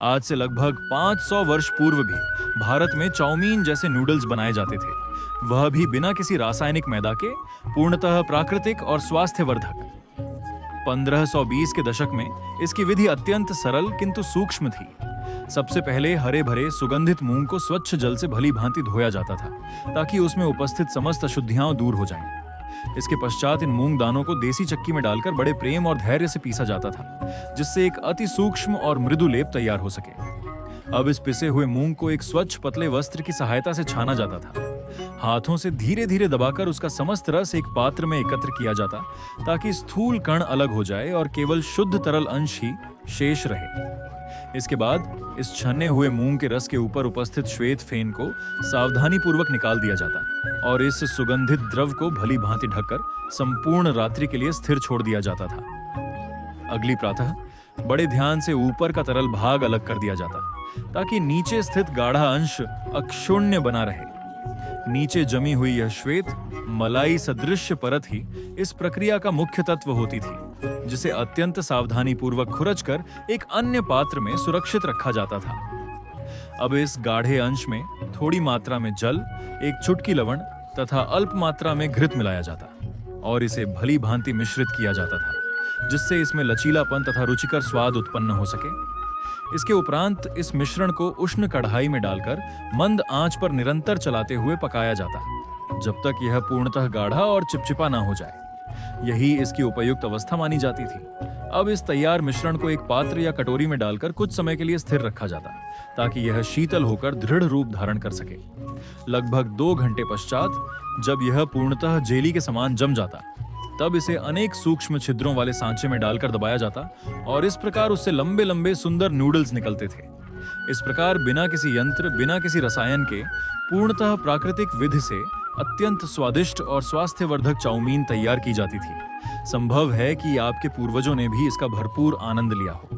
आज से लगभग 500 वर्ष पूर्व भी भारत में चाउमीन जैसे नूडल्स बनाए जाते थे, वह भी बिना किसी रासायनिक मैदा के, पूर्णतः प्राकृतिक और स्वास्थ्यवर्धक। 1520 के दशक में इसकी विधि अत्यंत सरल किंतु सूक्ष्म थी। सबसे पहले हरे भरे सुगंधित मूंग को स्वच्छ जल से भली भांति धोया जाता था, ताकि उसमें उपस्थित समस्त अशुद्धियां दूर हो जाएं। इसके पश्चात इन मूंग दानों को देसी चक्की में डालकर बड़े प्रेम और धैर्य से पीसा जाता था, जिससे एक अति सूक्ष्म और मृदु लेप तैयार हो सके। अब इस पिसे हुए मूंग को एक स्वच्छ पतले वस्त्र की सहायता से छाना जाता था। हाथों से धीरे धीरे दबाकर उसका समस्त रस एक पात्र में एकत्र किया जाता, ताकि स्थूल कण अलग हो जाए और केवल शुद्ध तरल अंश ही शेष रहे। इसके बाद इस छने हुए मूंग के रस के ऊपर उपस्थित श्वेत फेन को सावधानी पूर्वक निकाल दिया जाता और इस सुगंधित द्रव को भली भांति ढककर संपूर्ण रात्रि के लिए स्थिर छोड़ दिया जाता था। अगली प्रातः बड़े ध्यान से ऊपर का तरल भाग अलग कर दिया जाता, ताकि नीचे स्थित गाढ़ा अंश अक्षुण्य बना रहे। नीचे जमी हुई यह श्वेत मलाई सदृश परत ही इस प्रक्रिया का मुख्य तत्व होती थी, जिसे अत्यंत सावधानी पूर्वक खुरचकर एक अन्य पात्र में सुरक्षित रखा जाता था। अब इस गाढ़े अंश में थोड़ी मात्रा में जल, एक चुटकी लवण तथा अल्प मात्रा में घृत मिलाया जाता और इसे भली भांति मिश्रित किया जाता था, जिससे इसमें लचीलापन तथा रुचिकर स्वाद उत्पन्न हो सके। इसके उपरांत इस मिश्रण को उष्ण कढ़ाई में डालकर मंद आंच पर निरंतर चलाते हुए पकाया जाता, जब तक यह पूर्णतः गाढ़ा और चिपचिपा ना हो जाए। यही इसकी उपयुक्त अवस्था मानी जाती थी। अब इस तैयार मिश्रण को एक पात्र या कटोरी में डालकर कुछ समय के लिए स्थिर रखा जाता, ताकि यह शीतल होकर दृढ़ रूप धारण कर सके। लगभग 2 घंटे पश्चात जब यह पूर्णतः जेली के समान जम जाता, तब इसे अनेक सूक्ष्म छिद्रों वाले सांचे में डालकर दबाया जाता और इस प्रकार उससे लंबे लंबे सुंदर नूडल्स निकलते थे। इस प्रकार बिना किसी यंत्र, बिना किसी रसायन के, पूर्णतः प्राकृतिक विधि से अत्यंत स्वादिष्ट और स्वास्थ्यवर्धक चाउमीन तैयार की जाती थी। संभव है कि आपके पूर्वजों ने भी इसका भरपूर आनंद लिया हो।